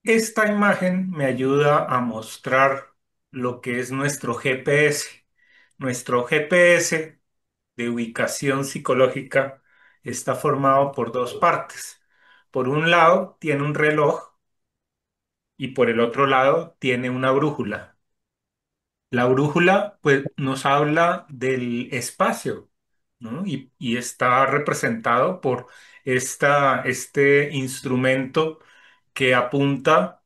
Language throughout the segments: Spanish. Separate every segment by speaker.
Speaker 1: Esta imagen me ayuda a mostrar lo que es nuestro GPS. Nuestro GPS de ubicación psicológica está formado por dos partes. Por un lado tiene un reloj y por el otro lado tiene una brújula. La brújula pues nos habla del espacio, ¿no? Y está representado por este instrumento que apunta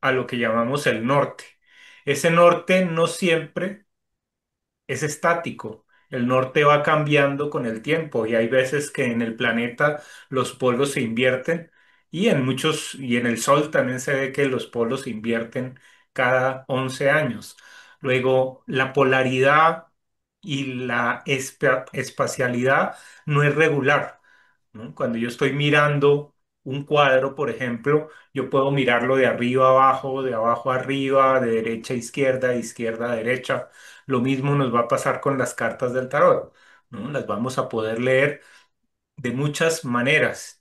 Speaker 1: a lo que llamamos el norte. Ese norte no siempre es estático. El norte va cambiando con el tiempo y hay veces que en el planeta los polos se invierten y en el Sol también se ve que los polos se invierten cada 11 años. Luego, la polaridad y la espacialidad no es regular, ¿no? Cuando yo estoy mirando un cuadro, por ejemplo, yo puedo mirarlo de arriba a abajo, de abajo a arriba, de derecha a izquierda, de izquierda a derecha. Lo mismo nos va a pasar con las cartas del tarot, ¿no? Las vamos a poder leer de muchas maneras.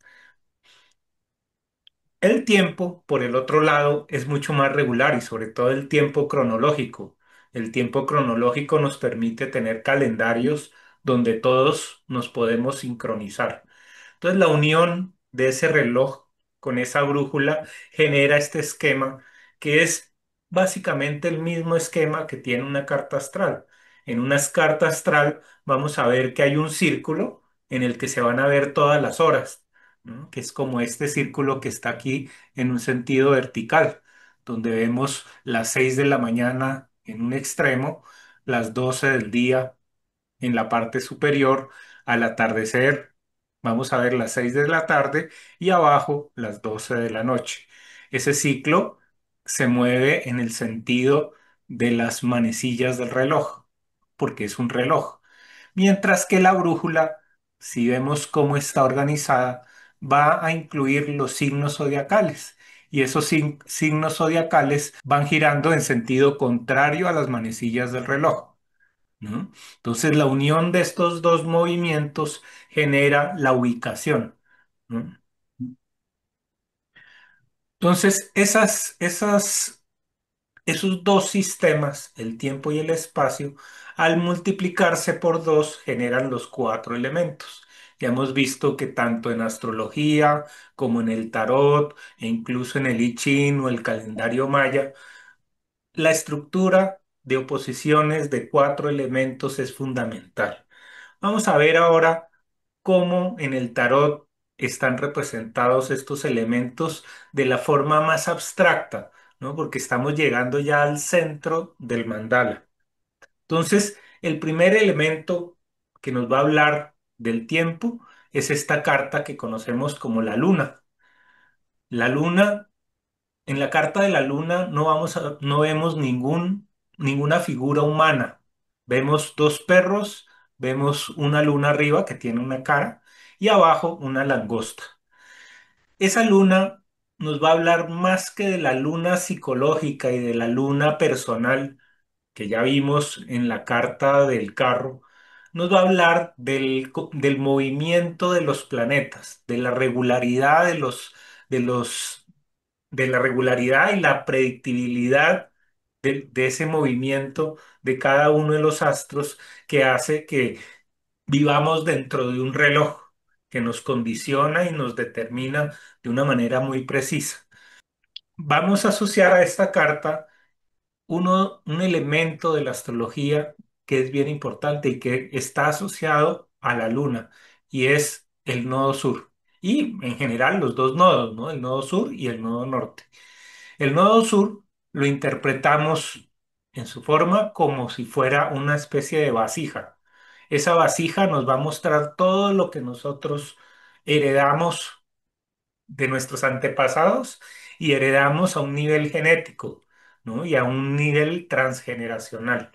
Speaker 1: El tiempo, por el otro lado, es mucho más regular y sobre todo el tiempo cronológico. El tiempo cronológico nos permite tener calendarios donde todos nos podemos sincronizar. Entonces, la unión de ese reloj con esa brújula genera este esquema que es básicamente el mismo esquema que tiene una carta astral. En una carta astral vamos a ver que hay un círculo en el que se van a ver todas las horas, ¿no? Que es como este círculo que está aquí en un sentido vertical, donde vemos las 6 de la mañana en un extremo, las 12 del día en la parte superior, al atardecer vamos a ver las 6 de la tarde y abajo las 12 de la noche. Ese ciclo se mueve en el sentido de las manecillas del reloj, porque es un reloj. Mientras que la brújula, si vemos cómo está organizada, va a incluir los signos zodiacales. Y esos signos zodiacales van girando en sentido contrario a las manecillas del reloj, ¿no? Entonces, la unión de estos dos movimientos genera la ubicación, ¿no? Entonces, esos dos sistemas, el tiempo y el espacio, al multiplicarse por dos, generan los cuatro elementos. Ya hemos visto que tanto en astrología como en el tarot e incluso en el I Ching o el calendario maya, la estructura de oposiciones de cuatro elementos es fundamental. Vamos a ver ahora cómo en el tarot están representados estos elementos de la forma más abstracta, ¿no? Porque estamos llegando ya al centro del mandala. Entonces, el primer elemento que nos va a hablar del tiempo es esta carta que conocemos como la luna. La luna, en la carta de la luna no vemos ninguna figura humana. Vemos dos perros, vemos una luna arriba que tiene una cara y abajo una langosta. Esa luna nos va a hablar más que de la luna psicológica y de la luna personal que ya vimos en la carta del carro. Nos va a hablar del movimiento de los planetas, de la regularidad de los, de la regularidad y la predictibilidad de ese movimiento de cada uno de los astros que hace que vivamos dentro de un reloj que nos condiciona y nos determina de una manera muy precisa. Vamos a asociar a esta carta un elemento de la astrología que es bien importante y que está asociado a la luna y es el nodo sur. Y en general los dos nodos, ¿no? El nodo sur y el nodo norte. El nodo sur lo interpretamos en su forma como si fuera una especie de vasija. Esa vasija nos va a mostrar todo lo que nosotros heredamos de nuestros antepasados y heredamos a un nivel genético, ¿no? Y a un nivel transgeneracional.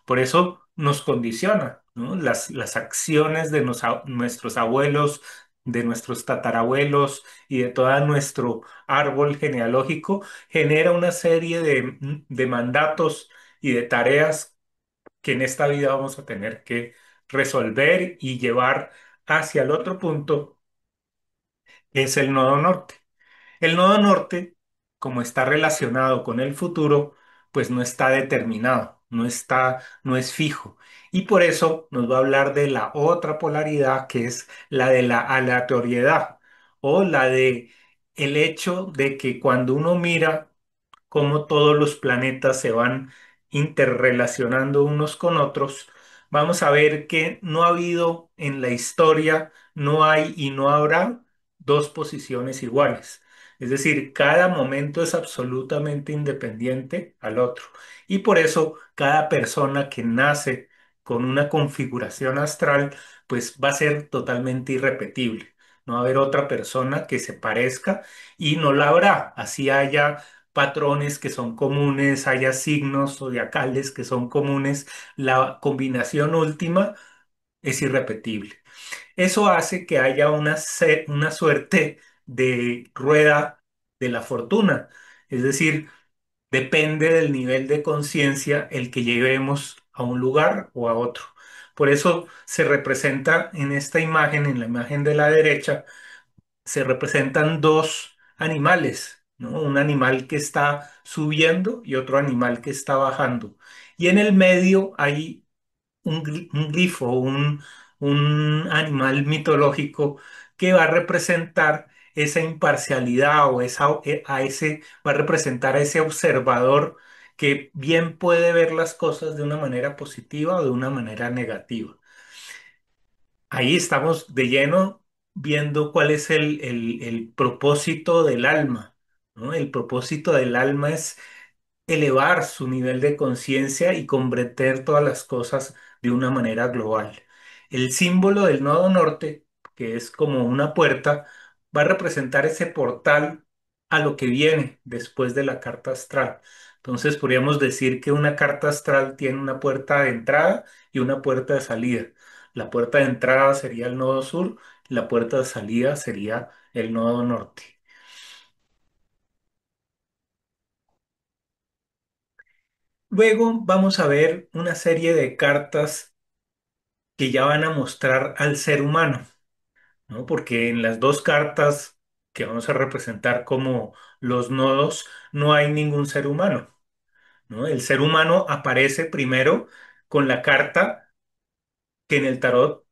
Speaker 1: Por eso nos condiciona, ¿no? Las acciones de nuestros abuelos, de nuestros tatarabuelos y de todo nuestro árbol genealógico genera una serie de mandatos y de tareas que en esta vida vamos a tener que resolver y llevar hacia el otro punto, que es el nodo norte. El nodo norte como está relacionado con el futuro, pues no está determinado, no es fijo. Y por eso nos va a hablar de la otra polaridad, que es la de la aleatoriedad o la de el hecho de que cuando uno mira cómo todos los planetas se van interrelacionando unos con otros, vamos a ver que no ha habido en la historia, no hay y no habrá dos posiciones iguales. Es decir, cada momento es absolutamente independiente al otro. Y por eso cada persona que nace con una configuración astral, pues va a ser totalmente irrepetible. No va a haber otra persona que se parezca y no la habrá. Así haya patrones que son comunes, haya signos zodiacales que son comunes, la combinación última es irrepetible. Eso hace que haya una suerte de rueda de la fortuna, es decir, depende del nivel de conciencia el que llevemos a un lugar o a otro. Por eso se representa en esta imagen, en la imagen de la derecha, se representan dos animales, ¿no? Un animal que está subiendo y otro animal que está bajando. Y en el medio hay un grifo, un animal mitológico que va a representar esa imparcialidad o va a representar a ese observador que bien puede ver las cosas de una manera positiva o de una manera negativa. Ahí estamos de lleno viendo cuál es el propósito del alma, ¿no? El propósito del alma es elevar su nivel de conciencia y comprender todas las cosas de una manera global. El símbolo del nodo norte, que es como una puerta, va a representar ese portal a lo que viene después de la carta astral. Entonces podríamos decir que una carta astral tiene una puerta de entrada y una puerta de salida. La puerta de entrada sería el nodo sur, la puerta de salida sería el nodo norte. Luego vamos a ver una serie de cartas que ya van a mostrar al ser humano, ¿no? Porque en las dos cartas que vamos a representar como los nodos no hay ningún ser humano, ¿no? El ser humano aparece primero con la carta que en el tarot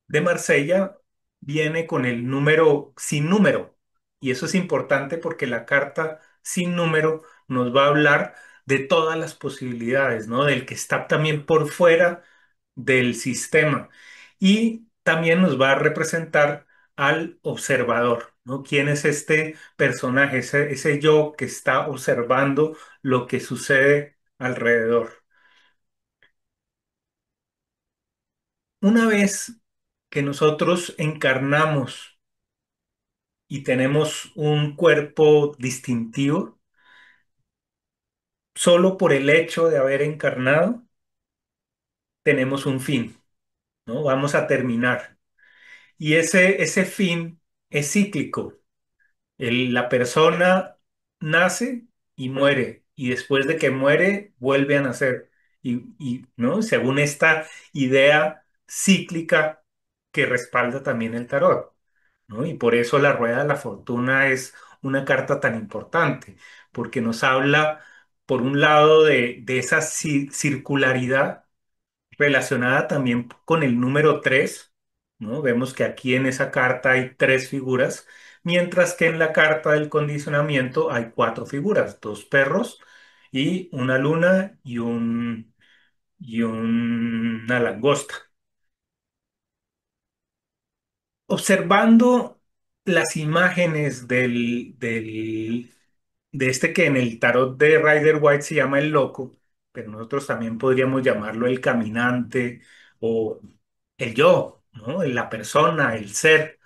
Speaker 1: de Marsella viene con el número sin número. Y eso es importante porque la carta sin número nos va a hablar de todas las posibilidades, ¿no? Del que está también por fuera del sistema. Y también nos va a representar al observador, ¿no? ¿Quién es este personaje, ese yo que está observando lo que sucede alrededor? Una vez que nosotros encarnamos y tenemos un cuerpo distintivo, solo por el hecho de haber encarnado, tenemos un fin, ¿no? Vamos a terminar. Y ese fin es cíclico. La persona nace y muere, y después de que muere, vuelve a nacer. ¿No? Según esta idea cíclica que respalda también el tarot, ¿no? Y por eso la rueda de la fortuna es una carta tan importante, porque nos habla, por un lado, de esa circularidad relacionada también con el número 3, ¿no? Vemos que aquí en esa carta hay tres figuras, mientras que en la carta del condicionamiento hay cuatro figuras, dos perros y una luna y una langosta. Observando las imágenes de este que en el tarot de Rider White se llama el loco, pero nosotros también podríamos llamarlo el caminante o el yo, ¿no? La persona, el ser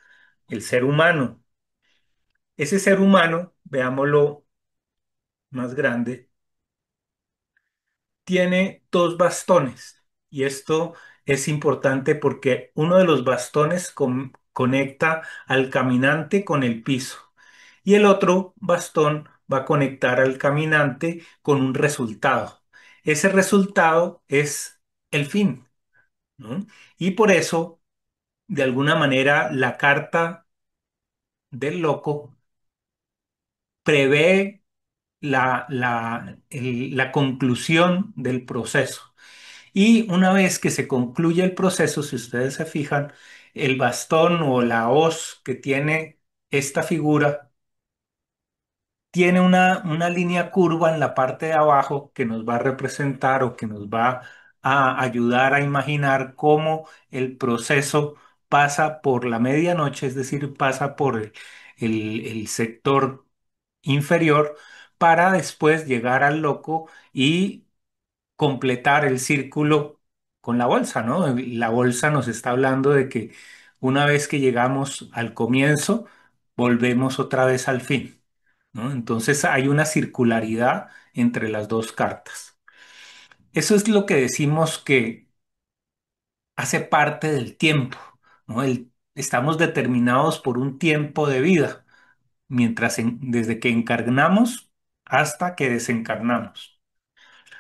Speaker 1: humano. Ese ser humano, veámoslo más grande, tiene dos bastones y esto es importante porque uno de los bastones conecta al caminante con el piso y el otro bastón va a conectar al caminante con un resultado. Ese resultado es el fin, ¿no? Y por eso, de alguna manera, la carta del loco prevé la conclusión del proceso. Y una vez que se concluye el proceso, si ustedes se fijan, el bastón o la hoz que tiene esta figura tiene una línea curva en la parte de abajo que nos va a representar o que nos va a ayudar a imaginar cómo el proceso pasa por la medianoche, es decir, pasa por el sector inferior para después llegar al loco y completar el círculo con la bolsa, ¿no? La bolsa nos está hablando de que una vez que llegamos al comienzo, volvemos otra vez al fin, ¿no? Entonces hay una circularidad entre las dos cartas. Eso es lo que decimos que hace parte del tiempo, ¿no? Estamos determinados por un tiempo de vida, desde que encarnamos hasta que desencarnamos.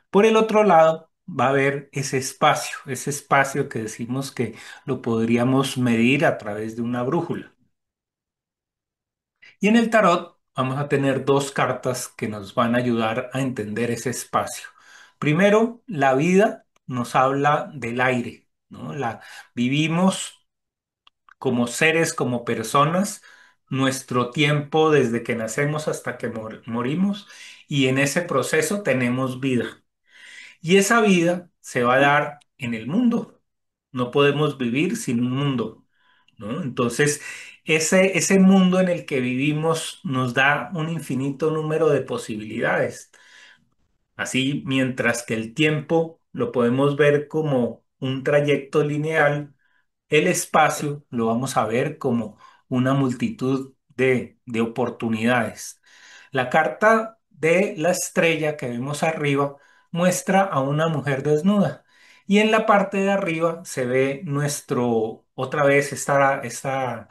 Speaker 1: Por el otro lado, va a haber ese espacio que decimos que lo podríamos medir a través de una brújula. Y en el tarot vamos a tener dos cartas que nos van a ayudar a entender ese espacio. Primero, la vida nos habla del aire, ¿no? Vivimos como seres, como personas, nuestro tiempo desde que nacemos hasta que morimos, y en ese proceso tenemos vida. Y esa vida se va a dar en el mundo. No podemos vivir sin un mundo, ¿no? Entonces, ese mundo en el que vivimos nos da un infinito número de posibilidades. Así, mientras que el tiempo lo podemos ver como un trayecto lineal, el espacio lo vamos a ver como una multitud de oportunidades. La carta de la estrella que vemos arriba muestra a una mujer desnuda y en la parte de arriba se ve otra vez esa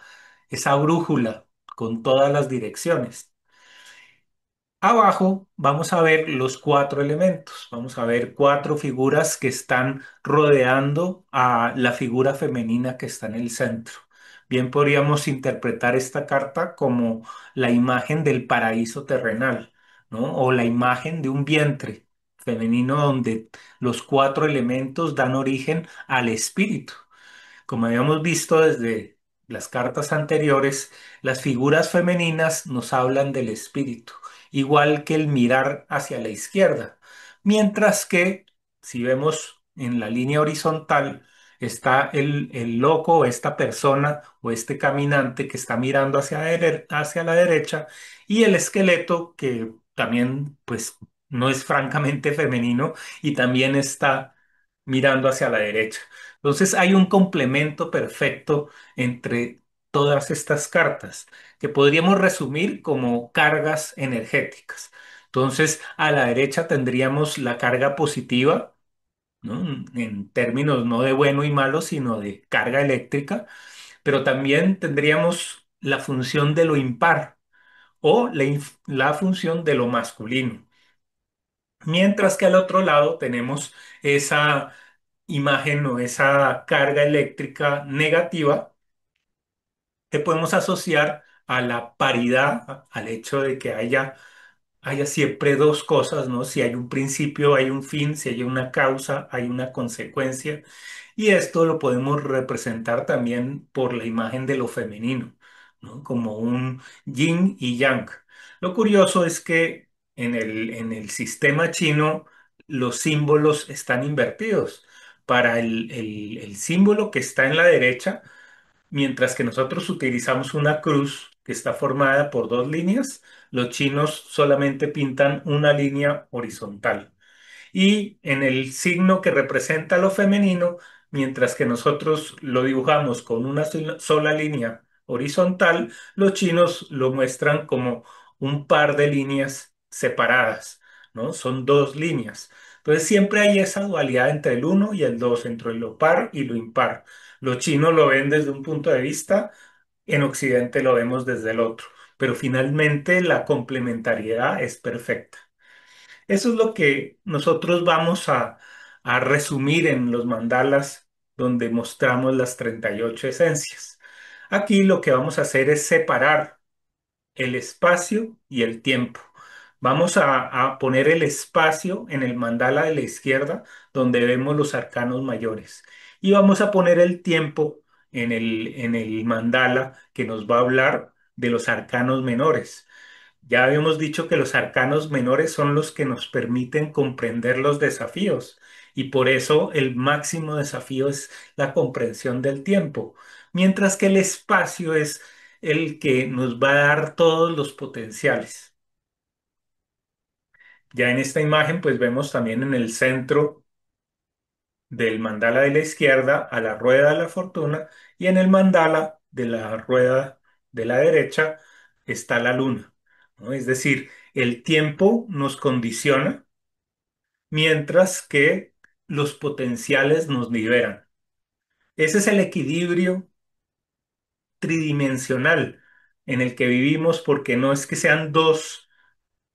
Speaker 1: brújula con todas las direcciones. Abajo vamos a ver los cuatro elementos, vamos a ver cuatro figuras que están rodeando a la figura femenina que está en el centro. Bien podríamos interpretar esta carta como la imagen del paraíso terrenal, ¿no? O la imagen de un vientre femenino donde los cuatro elementos dan origen al espíritu. Como habíamos visto desde las cartas anteriores, las figuras femeninas nos hablan del espíritu, igual que el mirar hacia la izquierda, mientras que si vemos en la línea horizontal está el loco, esta persona o este caminante que está mirando hacia la derecha y el esqueleto que también pues no es francamente femenino y también está mirando hacia la derecha. Entonces hay un complemento perfecto entre todas estas cartas que podríamos resumir como cargas energéticas. Entonces a la derecha tendríamos la carga positiva, ¿no? En términos no de bueno y malo, sino de carga eléctrica, pero también tendríamos la función de lo impar o la función de lo masculino. Mientras que al otro lado tenemos esa imagen o esa carga eléctrica negativa que podemos asociar a la paridad, al hecho de que haya siempre dos cosas, ¿no? Si hay un principio, hay un fin, si hay una causa, hay una consecuencia. Y esto lo podemos representar también por la imagen de lo femenino, ¿no? Como un yin y yang. Lo curioso es que en el sistema chino los símbolos están invertidos. Para el símbolo que está en la derecha, mientras que nosotros utilizamos una cruz que está formada por dos líneas, los chinos solamente pintan una línea horizontal. Y en el signo que representa lo femenino, mientras que nosotros lo dibujamos con una sola línea horizontal, los chinos lo muestran como un par de líneas separadas, ¿no? Son dos líneas. Entonces siempre hay esa dualidad entre el uno y el dos, entre lo par y lo impar. Los chinos lo ven desde un punto de vista, en Occidente lo vemos desde el otro, pero finalmente la complementariedad es perfecta. Eso es lo que nosotros vamos a resumir en los mandalas donde mostramos las 38 esencias. Aquí lo que vamos a hacer es separar el espacio y el tiempo. Vamos a poner el espacio en el mandala de la izquierda donde vemos los arcanos mayores. Y vamos a poner el tiempo en el mandala que nos va a hablar de los arcanos menores. Ya habíamos dicho que los arcanos menores son los que nos permiten comprender los desafíos y por eso el máximo desafío es la comprensión del tiempo, mientras que el espacio es el que nos va a dar todos los potenciales. Ya en esta imagen pues vemos también en el centro del mandala de la izquierda a la rueda de la fortuna y en el mandala de la rueda de la derecha está la luna, ¿no? Es decir, el tiempo nos condiciona mientras que los potenciales nos liberan. Ese es el equilibrio tridimensional en el que vivimos porque no es que sean dos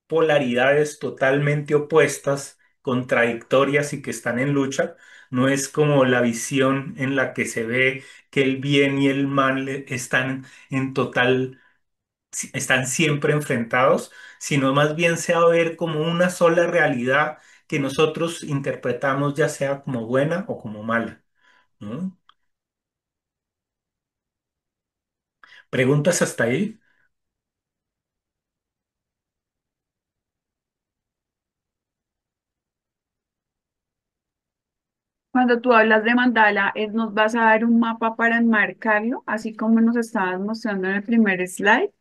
Speaker 1: polaridades totalmente opuestas, contradictorias y que están en lucha. No es como la visión en la que se ve que el bien y el mal están en total, están siempre enfrentados, sino más bien se va a ver como una sola realidad que nosotros interpretamos ya sea como buena o como mala, ¿no? ¿Preguntas hasta ahí?
Speaker 2: Cuando tú hablas de mandala, ¿nos vas a dar un mapa para enmarcarlo, así como nos estabas mostrando en el primer slide?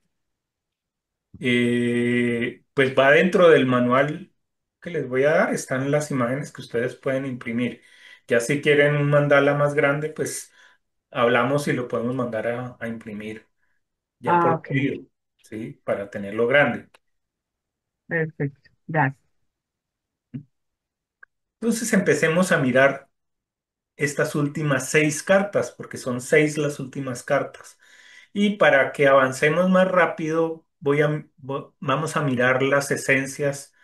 Speaker 1: Pues va dentro del manual que les voy a dar, están las imágenes que ustedes pueden imprimir. Ya si quieren un mandala más grande, pues hablamos y lo podemos mandar a imprimir ya
Speaker 2: Ah,
Speaker 1: por
Speaker 2: ok,
Speaker 1: pedido, ¿sí? Para tenerlo grande.
Speaker 2: perfecto. Gracias.
Speaker 1: Entonces empecemos a mirar estas últimas 6 cartas, porque son 6 las últimas cartas. Y para que avancemos más rápido, vamos a mirar las esencias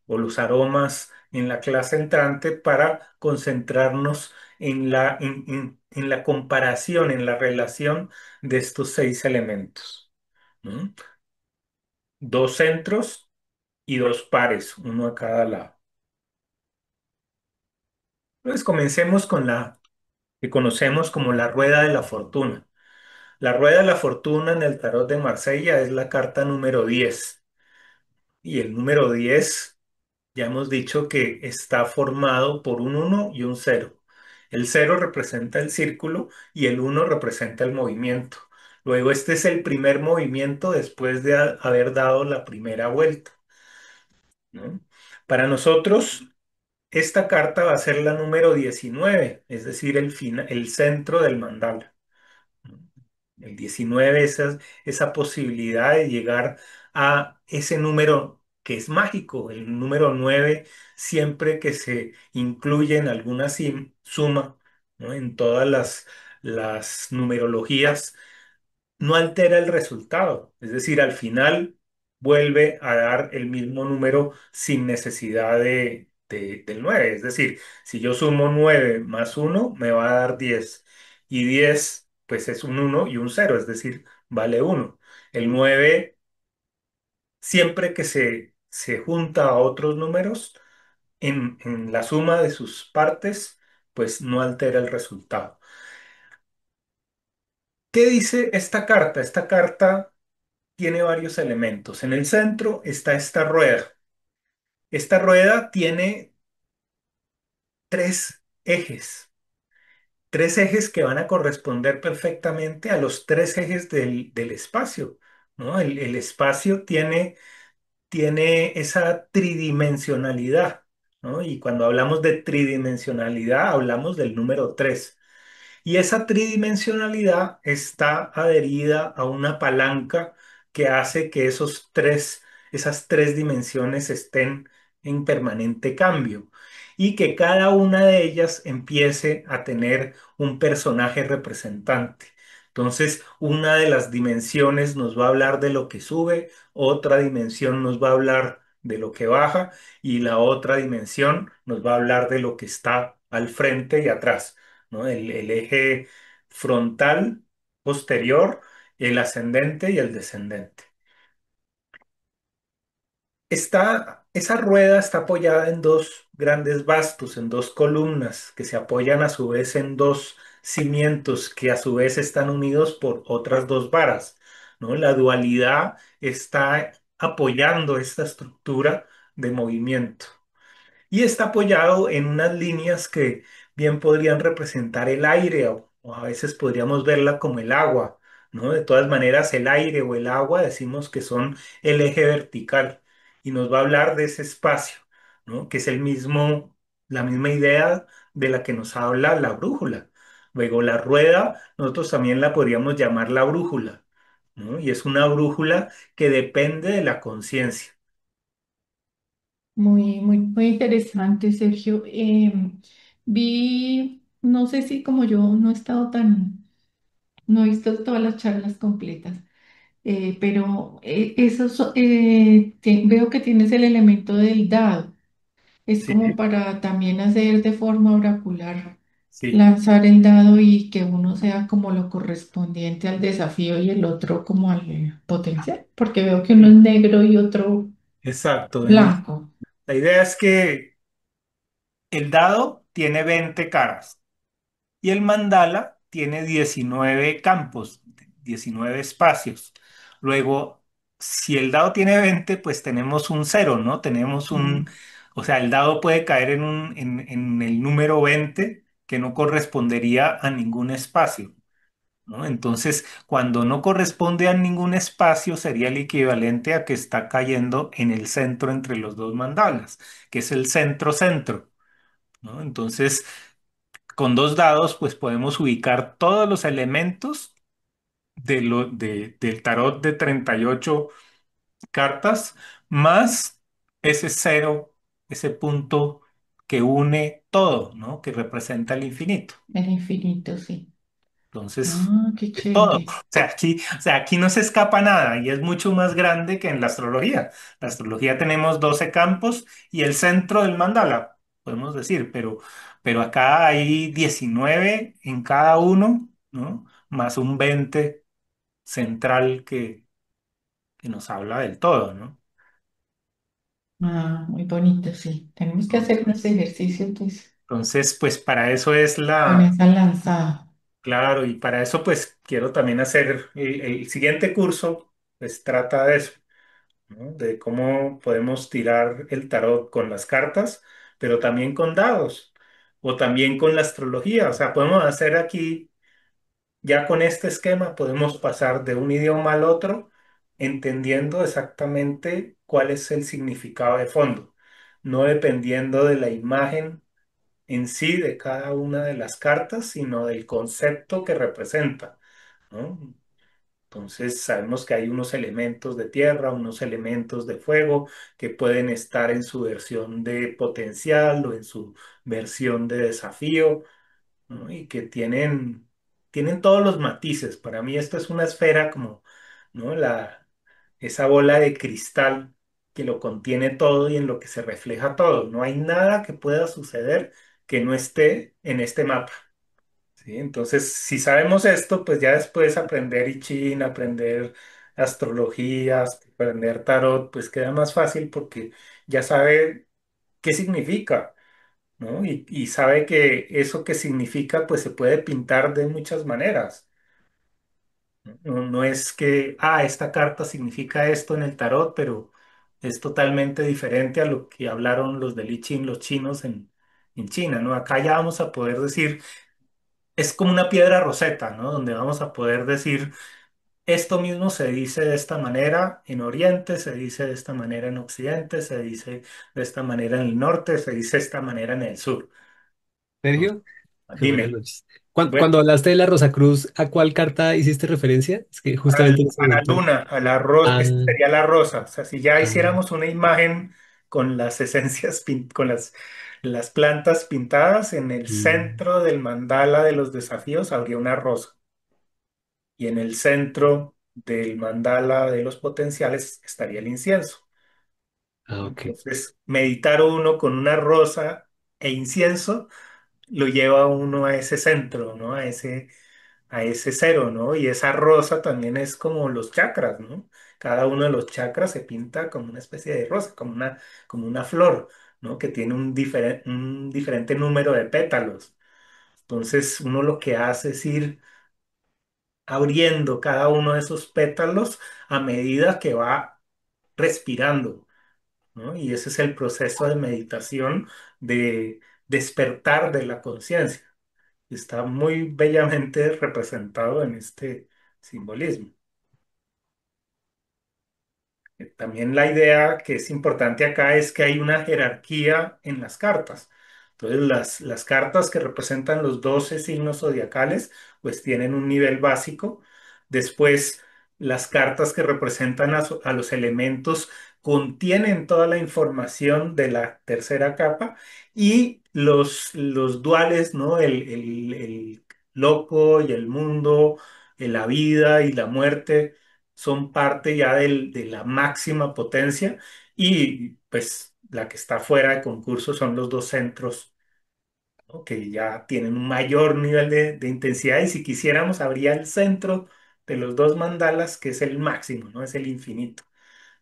Speaker 1: o los aromas en la clase entrante para concentrarnos en la comparación, en la relación de estos 6 elementos, ¿no? 2 centros y 2 pares, uno a cada lado. Entonces comencemos con la que conocemos como la rueda de la fortuna. La rueda de la fortuna en el tarot de Marsella es la carta número 10. Y el número 10 ya hemos dicho que está formado por un uno y un cero. El cero representa el círculo y el uno representa el movimiento. Luego este es el primer movimiento después de haber dado la primera vuelta, ¿no? Para nosotros, esta carta va a ser la número 19, es decir, el centro del mandala. El 19, esa posibilidad de llegar a ese número que es mágico, el número 9 siempre que se incluye en alguna suma, ¿no? En todas las numerologías no altera el resultado, es decir, al final vuelve a dar el mismo número sin necesidad del 9. Es decir, si yo sumo 9 más uno me va a dar 10 y 10 pues es un uno y un cero, es decir, vale uno. El 9 siempre que se junta a otros números en la suma de sus partes, pues no altera el resultado. ¿Qué dice esta carta? Esta carta tiene varios elementos. En el centro está esta rueda. Esta rueda tiene tres ejes, tres ejes que van a corresponder perfectamente a los tres ejes del espacio, ¿no? El espacio tiene esa tridimensionalidad, ¿no? Y cuando hablamos de tridimensionalidad, hablamos del número 3. Y esa tridimensionalidad está adherida a una palanca que hace que esas tres dimensiones estén en permanente cambio y que cada una de ellas empiece a tener un personaje representante. Entonces, una de las dimensiones nos va a hablar de lo que sube, otra dimensión nos va a hablar de lo que baja y la otra dimensión nos va a hablar de lo que está al frente y atrás, ¿no? El eje frontal, posterior, el ascendente y el descendente. Esa rueda está apoyada en dos grandes bastos, en dos columnas, que se apoyan a su vez en dos cimientos, que a su vez están unidos por otras dos varas, ¿no? La dualidad está apoyando esta estructura de movimiento y está apoyado en unas líneas que bien podrían representar el aire o a veces podríamos verla como el agua, ¿no? De todas maneras, el aire o el agua decimos que son el eje vertical y nos va a hablar de ese espacio, ¿no? Que es la misma idea de la que nos habla la brújula. Luego, la rueda, nosotros también la podríamos llamar la brújula, ¿no? Y es una brújula que depende de la conciencia.
Speaker 3: Muy interesante, Sergio. No sé si como yo no he estado no he visto todas las charlas completas, pero veo que tienes el elemento del dado. Es
Speaker 1: Sí,
Speaker 3: como para también hacer de forma oracular,
Speaker 1: sí,
Speaker 3: lanzar el dado y que uno sea como lo correspondiente al desafío y el otro como al potencial, porque veo que uno es
Speaker 1: sí.
Speaker 3: negro y otro
Speaker 1: Exacto.
Speaker 3: blanco.
Speaker 1: La idea es que el dado tiene 20 caras y el mandala tiene 19 campos, 19 espacios. Luego, si el dado tiene 20, pues tenemos un cero, ¿no?
Speaker 3: Mm.
Speaker 1: O sea, el dado puede caer en el número 20 que no correspondería a ningún espacio, ¿no? Entonces, cuando no corresponde a ningún espacio, sería el equivalente a que está cayendo en el centro entre los dos mandalas, que es el centro-centro, ¿no? Entonces, con dos dados, pues podemos ubicar todos los elementos del tarot de 38 cartas, más ese cero, ese punto que une todo, ¿no? Que representa el infinito.
Speaker 3: El infinito, sí.
Speaker 1: Entonces,
Speaker 3: Ah, qué
Speaker 1: es todo.
Speaker 3: chévere.
Speaker 1: O sea, aquí no se escapa nada y es mucho más grande que en la astrología. La astrología tenemos 12 campos y el centro del mandala, podemos decir, pero acá hay 19 en cada uno, ¿no? Más un 20 central que nos habla del todo, ¿no?
Speaker 3: Ah, muy bonito, sí. Tenemos que hacer unos
Speaker 1: Entonces,
Speaker 3: ejercicios pues,
Speaker 1: pues para eso es
Speaker 3: con esa lanzada.
Speaker 1: claro, y para eso pues quiero también hacer el siguiente curso, pues trata de eso, ¿no? De cómo podemos tirar el tarot con las cartas, pero también con dados, o también con la astrología. O sea, podemos hacer aquí, ya con este esquema, podemos pasar de un idioma al otro, entendiendo exactamente cuál es el significado de fondo, no dependiendo de la imagen en sí de cada una de las cartas, sino del concepto que representa, ¿no? Entonces sabemos que hay unos elementos de tierra, unos elementos de fuego que pueden estar en su versión de potencial o en su versión de desafío, ¿no? Y que tienen todos los matices. Para mí esto es una esfera como, ¿no? Esa bola de cristal que lo contiene todo y en lo que se refleja todo. No hay nada que pueda suceder que no esté en este mapa. ¿Sí? Entonces, si sabemos esto, pues ya después aprender I Ching, aprender astrología, aprender tarot, pues queda más fácil porque ya sabe qué significa, ¿no? Y sabe que eso que significa, pues se puede pintar de muchas maneras. No, no es que, esta carta significa esto en el tarot, pero es totalmente diferente a lo que hablaron los del I Ching, los chinos en China, ¿no? Acá ya vamos a poder decir es como una piedra roseta, ¿no? Donde vamos a poder decir, esto mismo se dice de esta manera en Oriente, se dice de esta manera en Occidente, se dice de esta manera en el norte, se dice de esta manera en el sur. Entonces,
Speaker 4: Sergio, buenas
Speaker 1: dime,
Speaker 4: noches.
Speaker 1: bueno,
Speaker 4: Cuando hablaste de la Rosa Cruz, ¿a cuál carta hiciste referencia? Es que justamente en ese
Speaker 1: a la
Speaker 4: momento.
Speaker 1: luna, a la rosa,
Speaker 4: Ah,
Speaker 1: esta sería la rosa. O sea, si ya
Speaker 4: ah,
Speaker 1: hiciéramos una imagen con las esencias, con las plantas pintadas, en el
Speaker 4: mm,
Speaker 1: centro del mandala de los desafíos habría una rosa. Y en el centro del mandala de los potenciales estaría el incienso.
Speaker 4: ok.
Speaker 1: Entonces, meditar uno con una rosa e incienso lo lleva a uno a ese centro, ¿no? a ese cero, ¿no? Y esa rosa también es como los chakras, ¿no? Cada uno de los chakras se pinta como una especie de rosa, como una flor, ¿no? Que tiene un diferente número de pétalos. Entonces uno lo que hace es ir abriendo cada uno de esos pétalos a medida que va respirando, ¿no? Y ese es el proceso de meditación, de despertar de la conciencia. Está muy bellamente representado en este simbolismo. También la idea que es importante acá es que hay una jerarquía en las cartas. Entonces, las cartas que representan los 12 signos zodiacales, pues tienen un nivel básico. Después, las cartas que representan a los elementos contienen toda la información de la tercera capa y los duales, ¿no? El loco y el mundo, la vida y la muerte son parte ya de la máxima potencia y pues la que está fuera de concurso son los dos centros, ¿no? Que ya tienen un mayor nivel de intensidad y si quisiéramos habría el centro de los dos mandalas que es el máximo, ¿no? Es el infinito.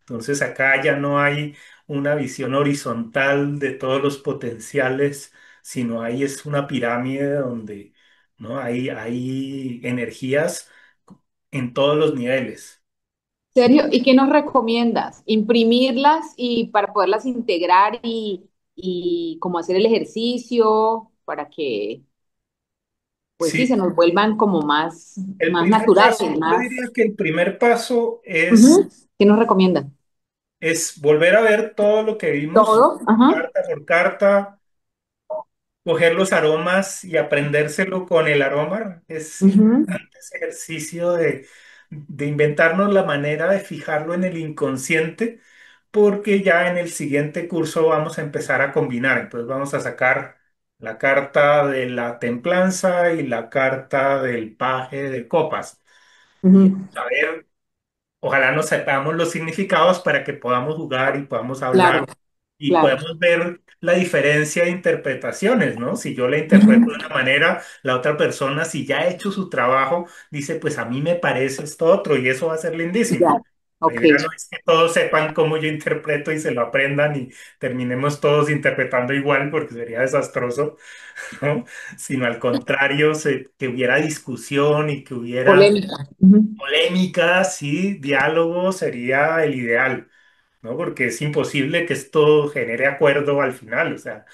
Speaker 1: Entonces acá ya no hay una visión horizontal de todos los potenciales, sino ahí es una pirámide donde, ¿no? Hay energías en todos los niveles.
Speaker 5: Sergio, ¿y qué nos recomiendas? ¿Imprimirlas y para poderlas integrar y como hacer el ejercicio para que, pues sí,
Speaker 1: Sí,
Speaker 5: se nos vuelvan como más,
Speaker 1: el
Speaker 5: más
Speaker 1: primer paso,
Speaker 5: naturales,
Speaker 1: yo diría
Speaker 5: más...
Speaker 1: que el primer paso
Speaker 5: Ujú. ¿Qué nos recomiendas?
Speaker 1: es volver a ver todo lo que vimos,
Speaker 5: Todo. Ajá.
Speaker 1: carta por carta, coger los aromas y aprendérselo con el aroma. Es
Speaker 5: Ujú.
Speaker 1: importante ese ejercicio de inventarnos la manera de fijarlo en el inconsciente, porque ya en el siguiente curso vamos a empezar a combinar. Entonces vamos a sacar la carta de la templanza y la carta del paje de copas. Y
Speaker 5: Ujú.
Speaker 1: a ver, ojalá nos sepamos los significados para que podamos jugar y podamos
Speaker 5: Claro,
Speaker 1: hablar y
Speaker 5: claro.
Speaker 1: podemos ver la diferencia de interpretaciones, ¿no? Si yo la interpreto de
Speaker 5: Ujú.
Speaker 1: una manera, la otra persona, si ya ha hecho su trabajo, dice, pues a mí me parece esto otro y eso va a ser lindísimo.
Speaker 5: Ya.
Speaker 1: La
Speaker 5: Ok.
Speaker 1: idea no es que todos sepan cómo yo interpreto y se lo aprendan y terminemos todos interpretando igual porque sería desastroso, ¿no? Sino al contrario, que hubiera discusión y que hubiera
Speaker 5: Polémica. Ujú.
Speaker 1: polémica, sí, diálogo sería el ideal, ¿no? Porque es imposible que esto genere acuerdo al final, o sea,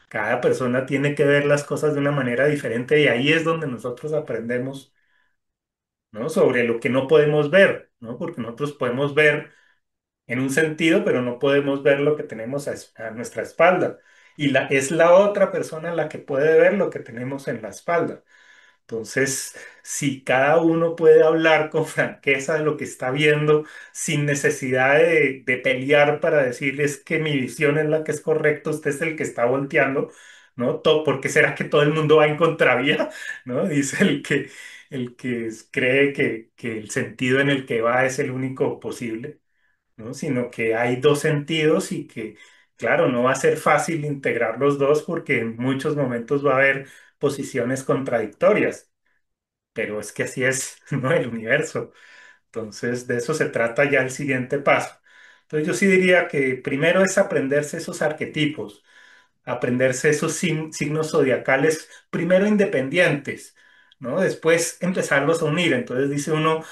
Speaker 1: cada persona tiene que ver las cosas de una manera diferente y ahí es donde nosotros aprendemos, ¿no? Sobre lo que no podemos ver, ¿no? Porque nosotros podemos ver en un sentido, pero no podemos ver lo que tenemos a nuestra espalda. Y es la otra persona la que puede ver lo que tenemos en la espalda. Entonces, si cada uno puede hablar con franqueza de lo que está viendo, sin necesidad de pelear para decirles que mi visión es la que es correcta, usted es el que está volteando, ¿no? ¿Por qué será que todo el mundo va en contravía? ¿No? Dice el que cree que el sentido en el que va es el único posible, ¿no? Sino que hay dos sentidos y que, claro, no va a ser fácil integrar los dos porque en muchos momentos va a haber posiciones contradictorias, pero es que así es, ¿no? El universo. Entonces, de eso se trata ya el siguiente paso. Entonces, yo sí diría que primero es aprenderse esos arquetipos, aprenderse esos signos zodiacales, primero independientes, ¿no? Después empezarlos a unir. Entonces dice uno,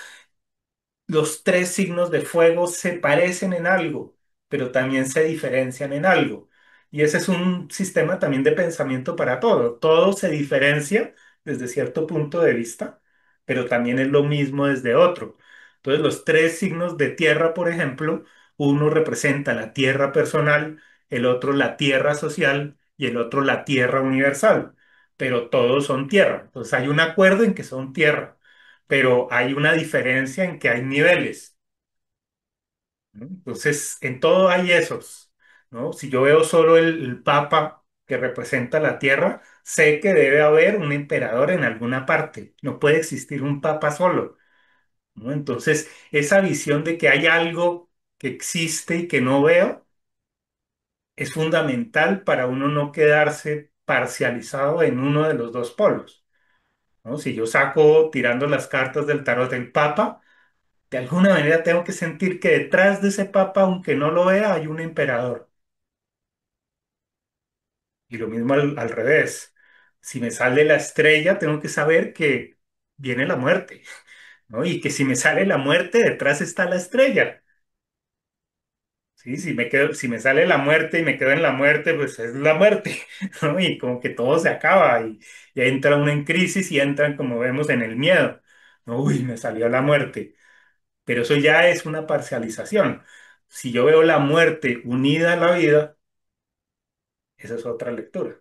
Speaker 1: los tres signos de fuego se parecen en algo, pero también se diferencian en algo. Y ese es un sistema también de pensamiento para todo. Todo se diferencia desde cierto punto de vista, pero también es lo mismo desde otro. Entonces, los tres signos de tierra, por ejemplo, uno representa la tierra personal, el otro la tierra social y el otro la tierra universal, pero todos son tierra. Entonces, hay un acuerdo en que son tierra, pero hay una diferencia en que hay niveles, ¿no? Entonces, en todo hay esos, ¿no? Si yo veo solo el Papa que representa la Tierra, sé que debe haber un emperador en alguna parte, no puede existir un Papa solo, ¿no? Entonces, esa visión de que hay algo que existe y que no veo es fundamental para uno no quedarse parcializado en uno de los dos polos. ¿no? Si yo saco tirando las cartas del tarot del Papa, de alguna manera tengo que sentir que detrás de ese Papa, aunque no lo vea, hay un emperador. Y lo mismo al revés. Si me sale la estrella, tengo que saber que viene la muerte, ¿no? Y que si me sale la muerte, detrás está la estrella. Sí, si me sale la muerte y me quedo en la muerte, pues es la muerte, ¿no? Y como que todo se acaba y entra uno en crisis y entran, como vemos, en el miedo. ¿No? Uy, me salió la muerte. Pero eso ya es una parcialización. Si yo veo la muerte unida a la vida, esa es otra lectura.